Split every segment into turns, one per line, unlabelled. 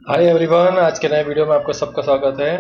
Hi everyone, आज के नए वीडियो में आपका सबका स्वागत है।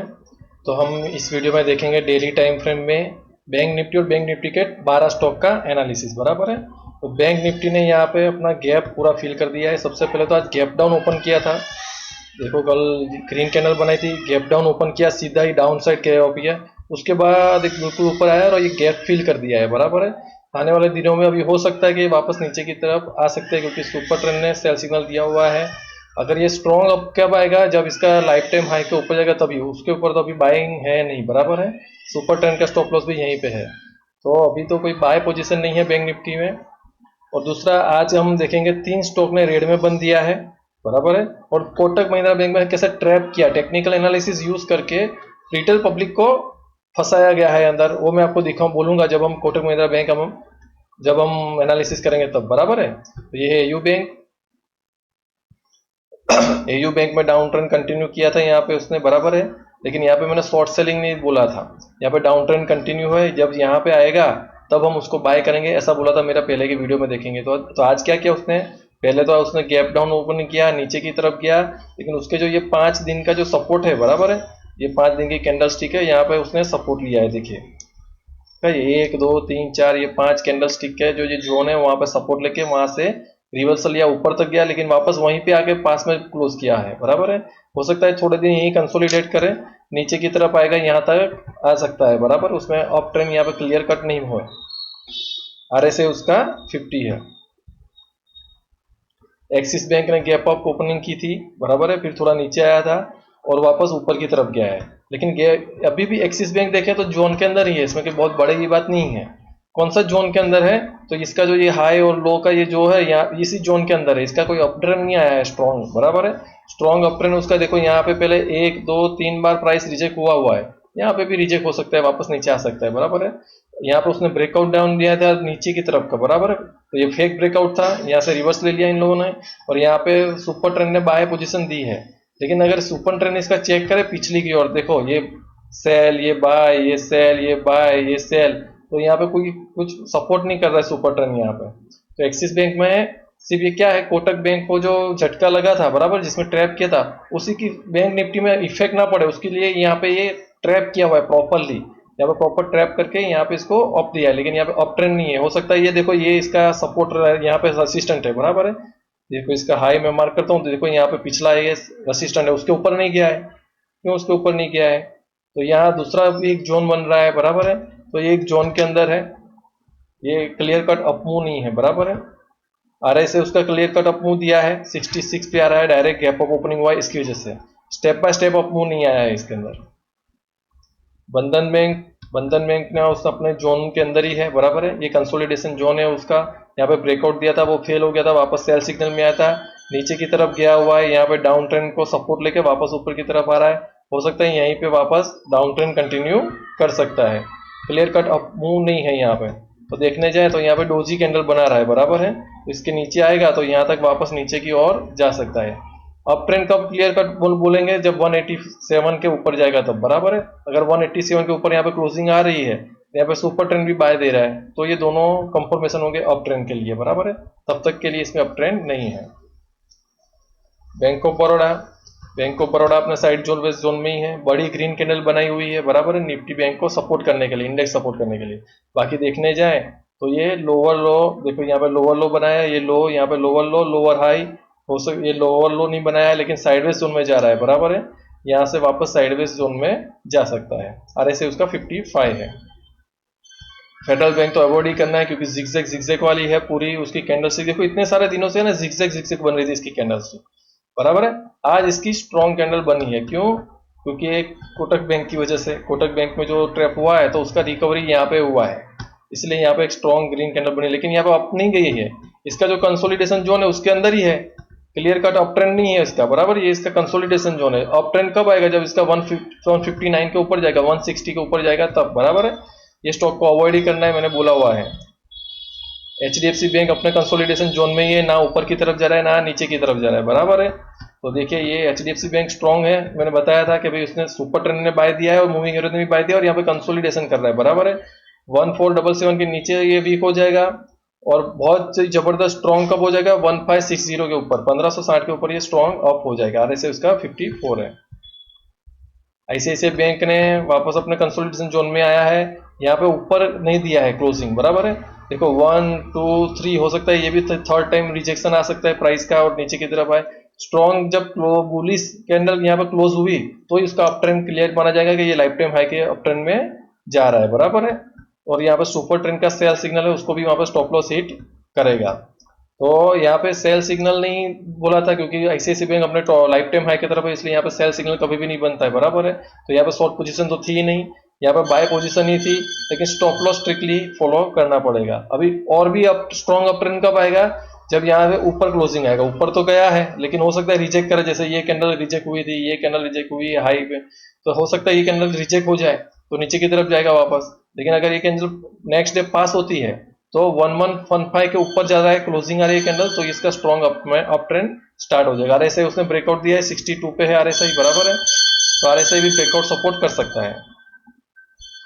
तो हम इस वीडियो में देखेंगे डेली टाइम फ्रेम में बैंक निफ्टी और बैंक निफ्टी के 12 स्टॉक का एनालिसिस। बराबर है। तो बैंक निफ्टी ने यहाँ पे अपना गैप पूरा फिल कर दिया है। सबसे पहले तो आज गैप डाउन ओपन किया था। देखो, कल ग्रीन कैंडल बनाई थी, गैप डाउन ओपन किया, सीधा ही डाउन साइड गया हो गया। उसके बाद एक बिल्कुल ऊपर आया और ये गैप फिल कर दिया है। बराबर है। आने वाले दिनों में अभी हो सकता है कि वापस नीचे की तरफ आ सकते हैं, क्योंकि सुपर ट्रेंड ने सेल सिग्नल दिया हुआ है। अगर ये स्ट्रॉन्ग अप कब आएगा, जब इसका लाइफ टाइम हाई के ऊपर जाएगा तभी। उसके ऊपर तो अभी बाइंग है नहीं। बराबर है। सुपर ट्रेंड का स्टॉप लॉस भी यहीं पे है। तो अभी तो कोई बाय पोजीशन नहीं है बैंक निफ्टी में। और दूसरा, आज हम देखेंगे 3 स्टॉक ने रेड में बंद दिया है। बराबर है। और कोटक महिंद्रा बैंक में कैसे ट्रैप किया, टेक्निकल एनालिसिस यूज करके रिटेल पब्लिक को फंसाया गया है अंदर, वो मैं आपको दिखाऊं बोलूंगा जब हम कोटक महिंद्रा बैंक हम जब हम एनालिसिस करेंगे तब। बराबर है। तो ये है एयू बैंक। एयू बैंक में डाउन ट्रेंड कंटिन्यू किया था यहाँ पे उसने। बराबर है। लेकिन यहाँ पे मैंने शॉर्ट सेलिंग नहीं बोला था। यहाँ पे डाउन ट्रेंड कंटिन्यू है, जब यहाँ पे आएगा तब हम उसको बाय करेंगे, ऐसा बोला था मेरा पहले की वीडियो में देखेंगे। तो आज क्या किया उसने, पहले तो उसने गैप डाउन ओपन किया, नीचे की तरफ गया। लेकिन उसके जो ये 5 दिन का जो सपोर्ट है, बराबर है, ये 5 दिन की कैंडल स्टिक है, यहाँ पे उसने सपोर्ट लिया है। देखिए, ये 1 2 3 4 ये 5 कैंडल स्टिक है, जो ये जोन है वहां पे सपोर्ट लेके वहां से रिवर्सल या ऊपर तक गया, लेकिन वापस वहीं पे आके पास में क्लोज किया है। बराबर है। हो सकता है थोड़े दिन यही कंसोलिडेट करे, नीचे की तरफ आएगा, यहाँ तक आ सकता है। बराबर, उसमें अप ट्रेंड यहाँ पे क्लियर कट नहीं हुआ। RSI उसका 50 है। एक्सिस बैंक ने गैप अप ओपनिंग की थी। बराबर है। फिर थोड़ा नीचे आया था और वापस ऊपर की तरफ गया है। लेकिन अभी भी एक्सिस बैंक देखें तो जोन के अंदर ही है, इसमें कोई बहुत बड़ी की बात नहीं है। कौन सा जोन के अंदर है, तो इसका जो ये हाई और लो का ये जो है, यहाँ इसी जोन के अंदर है। इसका कोई अप ट्रेंड नहीं आया है स्ट्रॉन्ग। बराबर है। स्ट्रॉन्ग अप ट्रेंड उसका देखो, यहाँ पे पहले 1 2 3 बार प्राइस रिजेक्ट हुआ है। यहाँ पे भी रिजेक्ट हो सकता है, वापस नीचे आ सकता है। बराबर है। यहाँ पे उसने ब्रेकआउट डाउन दिया था नीचे की तरफ का। बराबर है। तो ये फेक ब्रेकआउट था, यहाँ से रिवर्स ले लिया इन लोगों ने। और यहाँ पे सुपर ट्रेंड ने बाय पोजीशन दी है। लेकिन अगर सुपर ट्रेंड इसका चेक करे पिछली की ओर, देखो ये सेल, ये बाय, ये सेल, ये बाय, ये सेल, तो यहाँ पे कोई कुछ सपोर्ट नहीं कर रहा है सुपर ट्रेंड यहाँ पे। तो एक्सिस बैंक में सिर्फ ये क्या है, कोटक बैंक को जो झटका लगा था, बराबर, जिसमें ट्रैप किया था, उसी की बैंक निफ्टी में इफेक्ट ना पड़े उसके लिए यहाँ पे ये ट्रैप किया हुआ है प्रॉपरली। यहाँ पे प्रॉपर ट्रैप करके यहाँ पे इसको अप दिया है, लेकिन यहाँ पे अप ट्रेंड नहीं है। हो सकता है ये देखो, ये इसका सपोर्ट यहाँ पे असिस्टेंट है। बराबर है। देखो, इसका हाई मैं मार्क करता हूँ तो देखो यहाँ पे पिछला ये रेसिस्टेंट है, उसके ऊपर नहीं गया है। क्यों उसके ऊपर नहीं गया है, तो यहाँ दूसरा भी एक जोन बन रहा है। बराबर है। तो ये एक जोन के अंदर है, ये क्लियर कट अप मूव नहीं है। बराबर है। RSI उसका क्लियर कट अप मूव दिया है, 66 पे आ रहा है, डायरेक्ट गैप अप ओपनिंग हुआ है, इसकी वजह से step by step up move नहीं आया है इसके अंदर। बंधन बैंक ने उस अपने जोन के अंदर ही है। बराबर है। ये कंसोलिडेशन जोन है उसका। यहाँ पे ब्रेकआउट दिया था, वो फेल हो गया था, वापस सेल सिग्नल में आया था, नीचे की तरफ गया हुआ है। यहाँ पे डाउन ट्रेंड को सपोर्ट लेके वापस ऊपर की तरफ आ रहा है। हो सकता है यहीं पे वापस डाउन ट्रेंड कंटिन्यू कर सकता है। क्लियर कट अप मूव नहीं है यहाँ पे। तो देखने जाए तो यहाँ पे डोजी कैंडल बना रहा है। बराबर है। तो इसके नीचे आएगा तो यहाँ तक वापस नीचे की ओर जा सकता है। अप ट्रेंड कब क्लियर कट बोलेंगे, जब 187 के ऊपर जाएगा तब। बराबर है। अगर 187 के ऊपर यहाँ पे क्लोजिंग आ रही है, यहाँ पे सुपर ट्रेंड भी बाय दे रहा है, तो ये दोनों कंफर्मेशन होंगे अप ट्रेंड के लिए। बराबर है। तब तक के लिए इसमें अप ट्रेंड नहीं है। Bank of Baroda, bank of Baroda अपने साइड जोन वेस्ट जोन में ही है, बड़ी ग्रीन कैंडल बनाई हुई है। बराबर है। निफ्टी बैंक को सपोर्ट करने के लिए, इंडेक्स सपोर्ट करने के लिए। बाकी देखने जाए तो ये लोअर लो, देखो यहाँ पे लोअर लो बनाया है, ये लो, यहाँ पे लोअर लो, लोअर हाई। हो सके ये लोअर लो नहीं बनाया है, लेकिन साइडवेज जोन में जा रहा है। बराबर है। यहाँ से वापस साइडवेज जोन में जा सकता है। RSI उसका 55 है। फेडरल बैंक तो अवॉइड ही करना है, क्योंकि जिगजैग जिगजैग वाली है पूरी उसकी कैंडल स्टिक। देखो, इतने सारे दिनों से ना जिगजैग जिगजैग बन रही थी इसकी कैंडल स्टिक। बराबर है। आज इसकी स्ट्रॉन्ग कैंडल बनी है, क्यों, क्योंकि एक कोटक बैंक की वजह से, कोटक बैंक में जो ट्रैप हुआ है तो उसका रिकवरी यहाँ पे हुआ है, इसलिए यहाँ पे एक स्ट्रॉन्ग ग्रीन कैंडल बनी। लेकिन यहाँ पे अप नहीं गई है, इसका जो कंसोलिडेशन जोन है उसके अंदर ही है। क्लियर कट अप ट्रेंड नहीं है इसका। बराबर, ये इसका कंसोलिडेशन जोन है। अप ट्रेंड कब आएगा, जब इसका 159 के ऊपर जाएगा, 160 के ऊपर जाएगा तब। बराबर है। ये स्टॉक को अवॉइड ही करना है, मैंने बोला हुआ है। HDFC बैंक अपने कंसोलिडेशन जोन में ही है, ना ऊपर की तरफ जा रहा है ना नीचे की तरफ जा रहा है। बराबर है। तो देखिए, ये HDFC बैंक स्ट्रॉन्ग है, मैंने बताया था कि भाई उसने सुपर ट्रेंड ने बाय दिया है और मूविंग एवरेज ने भी बाय दिया, और यहाँ पे कंसोलिडेशन कर रहा है। बराबर है। 1477 के नीचे ये वीक हो जाएगा और बहुत जबरदस्त स्ट्रॉन्ग कब हो जाएगा 1560 के ऊपर, 1560 के ऊपर ये स्ट्रॉन्ग अप हो जाएगा। RSI उसका 54 है। ICICI बैंक ने वापस अपने कंसोलिडेशन जोन में आया है, यहाँ पे ऊपर नहीं दिया है क्लोजिंग, बराबर है। देखो 1 2 3 हो सकता है ये भी थर्ड टाइम रिजेक्शन आ सकता है प्राइस का और नीचे की तरफ आए। स्ट्रॉन्ग जब बुलिश कैंडल यहाँ पे क्लोज हुई तो इसका अप ट्रेंड क्लियर माना जाएगा कि ये लाइफ टाइम हाई के अप ट्रेंड में जा रहा है, बराबर है। और यहाँ पे सुपर ट्रेंड का सेल सिग्नल है, उसको भी वहां पर स्टॉप लॉस हिट करेगा। तो यहाँ पे सेल सिग्नल नहीं बोला था क्योंकि ICICI बैंक अपने लाइफ टाइम हाई की तरफ है, इसलिए यहाँ पे सेल सिग्नल कभी भी नहीं बनता है, बराबर है। तो यहाँ पे शॉर्ट पोजीशन तो थी ही नहीं, यहाँ पे बाय पोजीशन ही थी, लेकिन स्टॉप लॉस स्ट्रिक्टली फॉलो करना पड़ेगा। अभी और भी अप स्ट्रॉन्ग अप ट्रेंड कब आएगा, जब यहाँ पे ऊपर क्लोजिंग आएगा। ऊपर तो गया है लेकिन हो सकता है रिजेक्ट करे, जैसे ये कैंडल रिजेक्ट हुई थी, ये कैंडल रिजेक्ट हुई हाई पे, तो हो सकता है ये कैंडल रिजेक्ट हो जाए तो नीचे की तरफ जाएगा वापस। लेकिन अगर ये कैंडल नेक्स्ट डे पास होती है तो 1115 के ऊपर जा रहा है, क्लोजिंग आ रही है कैंडल, तो इसका स्ट्रॉन्ग अप ट्रेंड स्टार्ट हो जाएगा। RSI उसने ब्रेकआउट दिया है 62 पे है RSI, बराबर है। तो RSI भी ब्रेकआउट सपोर्ट कर सकता है।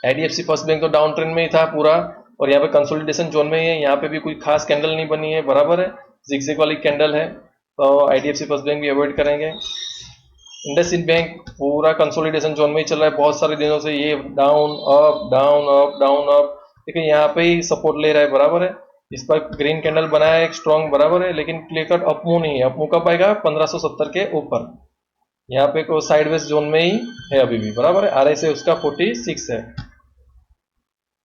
IDFC फर्स्ट बैंक तो डाउन ट्रेंड में ही था पूरा, और यहाँ पे कंसोलिडेशन जोन में ही है, यहाँ पे भी कोई खास कैंडल नहीं बनी है, बराबर है। जिगजैग वाली कैंडल है, तो IDFC फर्स्ट बैंक भी अवॉइड करेंगे। इंडसइंड बैंक पूरा कंसोलिडेशन जोन में ही चल रहा है बहुत सारे दिनों से, ये down up down up down up, देखिए यहाँ पे ही सपोर्ट ले रहा है, बराबर है। इस पर ग्रीन कैंडल बनाया है एक स्ट्रॉन्ग, बराबर है, लेकिन क्लियर कट अपमूव नहीं है। अपमूव कब आएगा 1570 के ऊपर, यहाँ पे को साइडवेज जोन में ही है अभी भी, बराबर है। RSI उसका 46 है।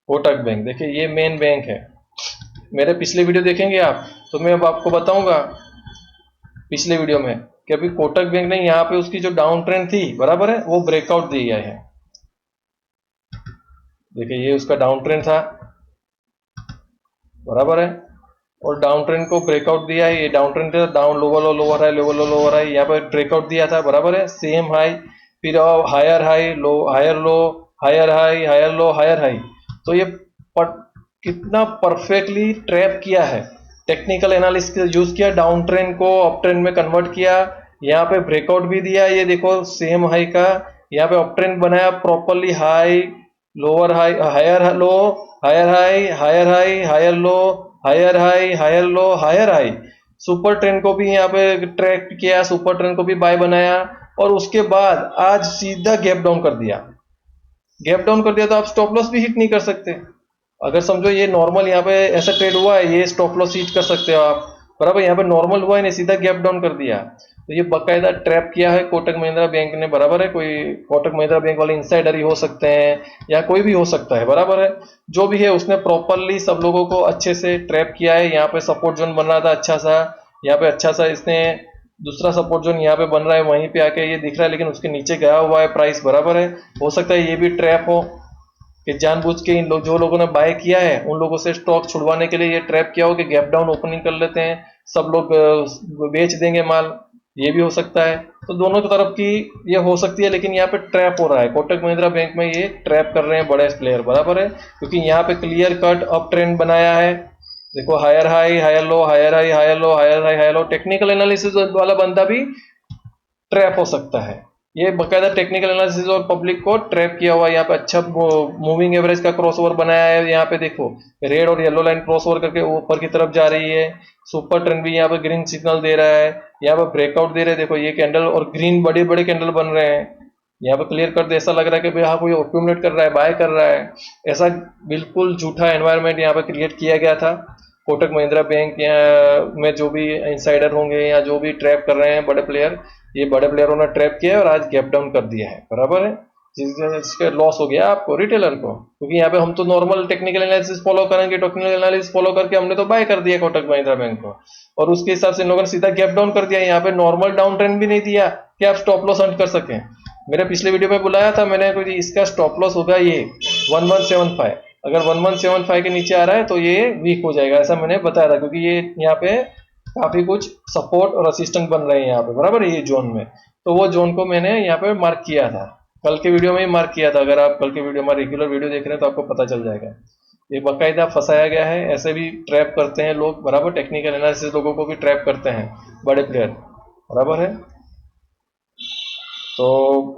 कोटक बैंक देखिए ये मेन बैंक है, मेरे पिछले वीडियो देखेंगे आप तो मैं अब आपको बताऊंगा पिछले वीडियो में कि अभी कोटक बैंक ने यहाँ पे उसकी जो डाउन ट्रेंड थी, बराबर है, वो ब्रेकआउट दिया है। देखिए ये उसका डाउन ट्रेंड था, बराबर है, और डाउन ट्रेंड को ब्रेकआउट दिया है। ये डाउन ट्रेंड था, down lower low lower high lower low lower high, यहाँ पे ब्रेकआउट दिया था, बराबर है। सेम हाई, फिर higher high low higher low, higher high higher low higher high. तो ये कितना परफेक्टली ट्रैप किया है, टेक्निकल एनालिसिस यूज किया, डाउन ट्रेंड को अप ट्रेंड में कन्वर्ट किया। यहाँ पे ब्रेकआउट भी दिया, ये देखो सेम हाई का, यहाँ पे अप ट्रेंड बनाया properly, high lower high higher low higher high higher high higher low higher high higher low higher high. Super trend को भी यहाँ पे ट्रैक किया, सुपर ट्रेंड को भी बाय बनाया, और उसके बाद आज सीधा गैप डाउन कर दिया। गैप डाउन कर दिया तो आप स्टॉप लॉस भी हिट नहीं कर सकते। अगर समझो ये नॉर्मल यहाँ पे ऐसा ट्रेड हुआ है, ये स्टॉप लॉस हिट कर सकते हो आप, बराबर। यहाँ पे नॉर्मल हुआ है ने सीधा गैप डाउन कर दिया, तो ये बकायदा ट्रैप किया है कोटक महिंद्रा बैंक ने, बराबर है। कोई कोटक महिंद्रा बैंक वाले इंसाइडर ही हो सकते हैं या कोई भी हो सकता है, बराबर है। जो भी है उसने प्रॉपरली सब लोगों को अच्छे से ट्रैप किया है। यहाँ पे सपोर्ट जोन बन रहा था अच्छा सा, यहाँ पे अच्छा सा इसने दूसरा सपोर्ट जोन यहाँ पे बन रहा है, वहीं पे आके ये दिख रहा है, लेकिन उसके नीचे गया हुआ है प्राइस, बराबर है। हो सकता है ये भी ट्रैप हो कि जानबूझ के इन लोग जो लोगों ने बाय किया है उन लोगों से स्टॉक छुड़वाने के लिए ये ट्रैप किया हो कि गैप डाउन ओपनिंग कर लेते हैं, सब लोग बेच देंगे माल, ये भी हो सकता है। तो दोनों की तरफ की ये हो सकती है, लेकिन यहाँ पे ट्रैप हो रहा है कोटक महिंद्रा बैंक में, ये ट्रैप कर रहे हैं बड़े प्लेयर, बराबर है। क्योंकि यहाँ पे क्लियर कट अप ट्रेंड बनाया है, देखो higher high higher low higher high higher low higher high higher low. Technical analysis वाला बंदा भी ट्रैप हो सकता है, ये बकायदा टेक्निकल एनालिसिस और पब्लिक को ट्रैप किया हुआ है। यहाँ पे अच्छा मूविंग एवरेज का क्रॉसओवर बनाया है, यहाँ पे देखो रेड और येलो लाइन क्रॉसओवर करके ऊपर की तरफ जा रही है। सुपर ट्रेंड भी यहाँ पे ग्रीन सिग्नल दे रहा है, यहाँ पे ब्रेकआउट दे रहे हैं, देखो ये कैंडल और ग्रीन बड़े बड़े कैंडल बन रहे हैं। यहाँ पे क्लियर कर दे, ऐसा लग रहा है कि भाई हाँ कोई एक्यूमुलेट कर रहा है, बाय कर रहा है। ऐसा बिल्कुल झूठा एनवायरनमेंट यहाँ पे क्रिएट किया गया था। कोटक महिंद्रा बैंक में जो भी इंसाइडर होंगे या जो भी ट्रैप कर रहे हैं बड़े प्लेयर, ये बड़े प्लेयरों ने ट्रैप किया है और आज गैप डाउन कर दिया है, बराबर है। जिसका लॉस हो गया आपको, रिटेलर को, क्योंकि यहाँ पे हम तो नॉर्मल टेक्निकल एनालिसिस फॉलो करेंगे, टेक्निकल एनालिसिस फॉलो करके हमने तो बाय कर दिया कोटक महिंद्रा बैंक को, और उसके हिसाब से इन लोगों ने सीधा गैप डाउन कर दिया। यहाँ पे नॉर्मल डाउन ट्रेंड भी नहीं दिया कि आप स्टॉप लॉस हंट कर सकें। मेरे पिछले वीडियो में बुलाया था मैंने, कोई इसका स्टॉप लॉस होगा ये 1175, अगर 1175 के नीचे आ रहा है तो ये वीक हो जाएगा, ऐसा मैंने बताया था। क्योंकि ये यहाँ पे काफी कुछ सपोर्ट और असिस्टेंट बन रहे हैं यहाँ पे, बराबर है, ये जोन में। तो वो जोन को मैंने यहाँ पे मार्क किया था, कल के वीडियो में ही मार्क किया था। अगर आप कल के वीडियो में रेगुलर वीडियो देख रहे हैं तो आपको पता चल जाएगा। ये बाकायदा फंसाया गया है, ऐसे भी ट्रैप करते हैं लोग, बराबर। टेक्निकल एनालिसिस लोगों को भी ट्रैप करते हैं बड़े प्लेयर, बराबर है। तो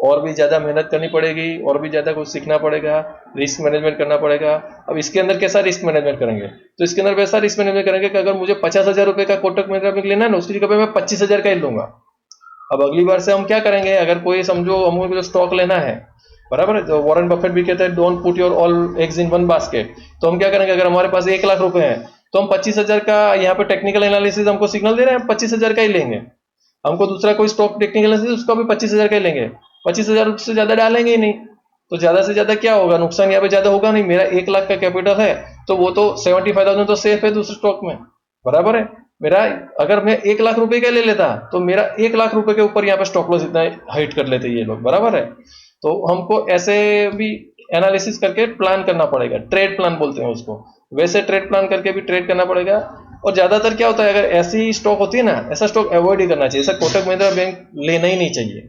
और भी ज़्यादा मेहनत करनी पड़ेगी, और भी ज़्यादा कुछ सीखना पड़ेगा, रिस्क मैनेजमेंट करना पड़ेगा। अब इसके अंदर कैसा रिस्क मैनेजमेंट करेंगे, तो इसके अंदर वैसा रिस्क मैनेजमेंट करेंगे कि अगर मुझे 50,000 रुपये का कोटक महिंद्रा बैंक लेना है ना, उसकी जगह पे मैं 25,000 का ही लूंगा। अब अगली बार से हम क्या करेंगे, अगर कोई समझो हमको जो स्टॉक लेना है, बराबर है, तो वॉरेन बफेट भी कहते हैं don't put your all eggs in one basket. तो हम क्या करेंगे, अगर हमारे पास 1 लाख रुपए हैं तो हम 25,000 का, यहाँ पे टेक्निकल एनालिसिस हमको सिग्नल दे रहे हैं, 25,000 का ही लेंगे। हमको दूसरा कोई स्टॉक टेक्निकल एनालिसिस, उसका भी 25,000 का ही लेंगे, 25,000 से ज्यादा डालेंगे ही नहीं। तो ज्यादा से ज्यादा क्या होगा, नुकसान यहाँ पे ज्यादा होगा नहीं। मेरा 1 लाख का कैपिटल है तो वो तो 75,000 तो सेफ है दूसरे स्टॉक में, बराबर है। मेरा, अगर मैं 1 लाख रुपए का ले लेता तो मेरा 1 लाख रुपए के ऊपर यहाँ पे स्टॉप लॉस इतना हाइट कर लेते ये लोग, बराबर है। तो हमको ऐसे भी एनालिसिस करके प्लान करना पड़ेगा, ट्रेड प्लान बोलते हैं उसको, वैसे ट्रेड प्लान करके भी ट्रेड करना पड़ेगा। और ज्यादातर क्या होता है, अगर ऐसी स्टॉक होती है ना, ऐसा स्टॉक अवॉइड ही करना चाहिए, ऐसा कोटक महिंद्रा बैंक लेना ही नहीं चाहिए,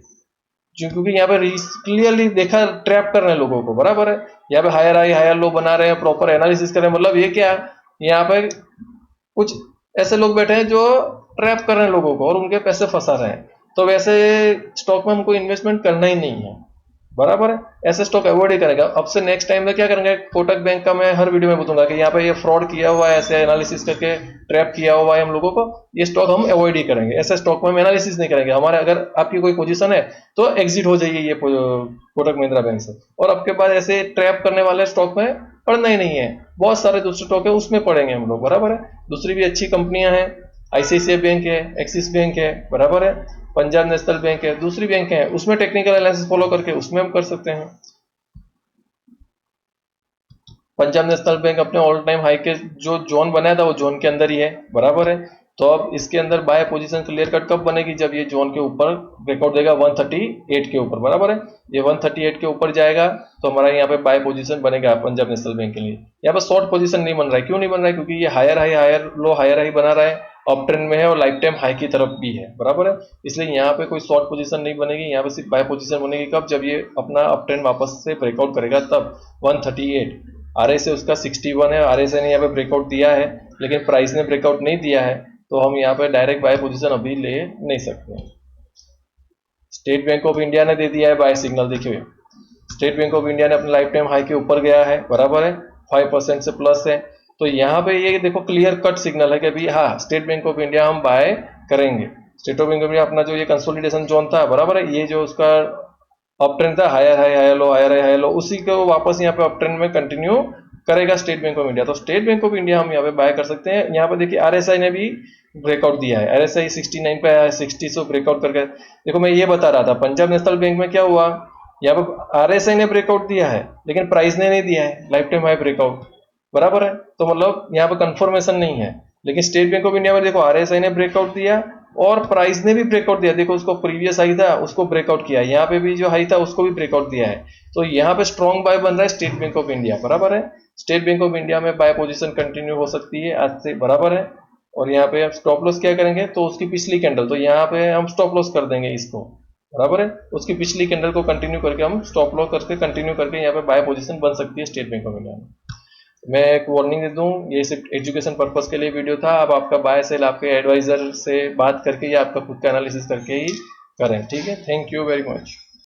क्योंकि यहाँ पे क्लियरली देखा ट्रैप कर रहे हैं लोगों को, बराबर है। यहाँ पे हायर हाई हायर लो बना रहे हैं, प्रॉपर एनालिसिस कर रहे हैं, मतलब ये क्या, यहाँ पे कुछ ऐसे लोग बैठे हैं जो ट्रैप कर रहे हैं लोगों को और उनके पैसे फंसा रहे हैं। तो वैसे स्टॉक में हमको इन्वेस्टमेंट करना ही नहीं है, बराबर है। ऐसे स्टॉक अवॉइड ही करेगा। अब से नेक्स्ट टाइम में क्या करेंगे, कोटक बैंक का मैं हर वीडियो में बताऊंगा कि यहाँ पे ये फ्रॉड किया हुआ है, ऐसे एनालिसिस करके ट्रैप किया हुआ है हम लोगों को, ये स्टॉक हम अवॉइड ही करेंगे। ऐसे स्टॉक में हम एनालिसिस नहीं करेंगे। हमारे अगर आपकी कोई पोजीशन है तो एग्जिट हो जाइए ये कोटक महिंद्रा बैंक से, और आपके बाद ऐसे ट्रैप करने वाले स्टॉक में पढ़ना ही नहीं है। बहुत सारे दूसरे स्टॉक है उसमें पढ़ेंगे हम लोग, बराबर है। दूसरी भी अच्छी कंपनियां हैं, आईसीआईसीआई बैंक है, एक्सिस बैंक है, बराबर है, पंजाब नेशनल बैंक है, दूसरी बैंक है, उसमें टेक्निकल एनालिसिस फॉलो करके उसमें हम कर सकते हैं। पंजाब नेशनल बैंक अपने ऑल टाइम हाई के जो जोन बनाया था वो जोन के अंदर ही है, बराबर है। तो अब इसके अंदर बाय पोजीशन क्लियर कट कब बनेगी, जब ये जोन के ऊपर ब्रेकआउट देगा 138 के ऊपर, बराबर है। ये 138 के ऊपर जाएगा तो हमारा यहाँ पे बाय पोजीशन बनेगा पंजाब नेशनल बैंक के लिए। यहाँ पे शॉर्ट पोजीशन नहीं बन रहा है, क्यों नहीं बन रहा है, क्योंकि ये higher high higher low higher high बना रहा है, अप ट्रेंड में है और लाइफ टाइम हाई की तरफ भी है, बराबर है। इसलिए यहाँ पे कोई शॉर्ट पोजीशन नहीं बनेगी, यहाँ पे सिर्फ बाय पोजीशन बनेगी कब, जब ये अपना अप ट्रेंड वापस से ब्रेकआउट करेगा तब 138। आर एस उसका 61 है, आर एस ने यहाँ पे ब्रेकआउट दिया है लेकिन प्राइस ने ब्रेकआउट नहीं दिया है, तो हम यहाँ पे डायरेक्ट बाय पोजीशन अभी ले नहीं सकते। स्टेट बैंक ऑफ इंडिया ने दे दिया है बाय सिग्नल, देखिए स्टेट बैंक ऑफ इंडिया ने अपने लाइफ टाइम हाई के ऊपर गया है, बराबर है, 5% से प्लस है। तो यहाँ पे ये देखो क्लियर कट सिग्नल है कि अभी हाँ स्टेट बैंक ऑफ इंडिया हम बाय करेंगे। State of bank of India अपना जो ये कंसोलिडेशन जोन था, बराबर है, ये जो उसका अप ट्रेंड था, higher high higher low higher high higher low, उसी को वापस यहाँ पे अप ट्रेंड में कंटिन्यू करेगा स्टेट बैंक ऑफ इंडिया। तो स्टेट बैंक ऑफ इंडिया हम यहाँ पे बाय कर सकते हैं। यहाँ पे देखिए आरएसआई ने भी ब्रेकआउट दिया है, आरएसआई 69 पे आया है, 60 से ब्रेकआउट करके। देखो मैं ये बता रहा था पंजाब नेशनल बैंक में क्या हुआ, यहाँ पे आरएसआई ने ब्रेकआउट दिया है लेकिन प्राइस ने नहीं दिया है लाइफ टाइम हाई ब्रेकआउट, बराबर है। तो मतलब यहाँ पे कंफर्मेशन नहीं है। लेकिन स्टेट बैंक ऑफ इंडिया में देखो आरएसआई ने ब्रेकआउट दिया और प्राइस ने भी ब्रेकआउट दिया, देखो उसको प्रीवियस हाई था उसको ब्रेकआउट किया, यहाँ पे भी जो हाई था उसको भी ब्रेकआउट दिया है। तो यहाँ पे स्ट्रॉन्ग बाय बन रहा है स्टेट बैंक ऑफ इंडिया, बराबर है। स्टेट बैंक ऑफ इंडिया में बाय पोजीशन कंटिन्यू हो सकती है आज से, बराबर है। और यहाँ पे हम स्टॉप लॉस क्या करेंगे, तो उसकी पिछली कैंडल, तो यहाँ पे हम स्टॉप लॉस कर देंगे इसको, बराबर है। उसकी पिछली कैंडल को कंटिन्यू करके हम स्टॉप लॉस करके कंटिन्यू करके यहाँ पे बाय पोजीशन बन सकती है स्टेट बैंक ऑफ इंडिया में। मैं एक वार्निंग दे दूं, ये सिर्फ एजुकेशन पर्पस के लिए वीडियो था। अब आपका बाय सेल आपके एडवाइजर से बात करके या आपका खुद का एनालिसिस करके ही करें, ठीक है। Thank you very much.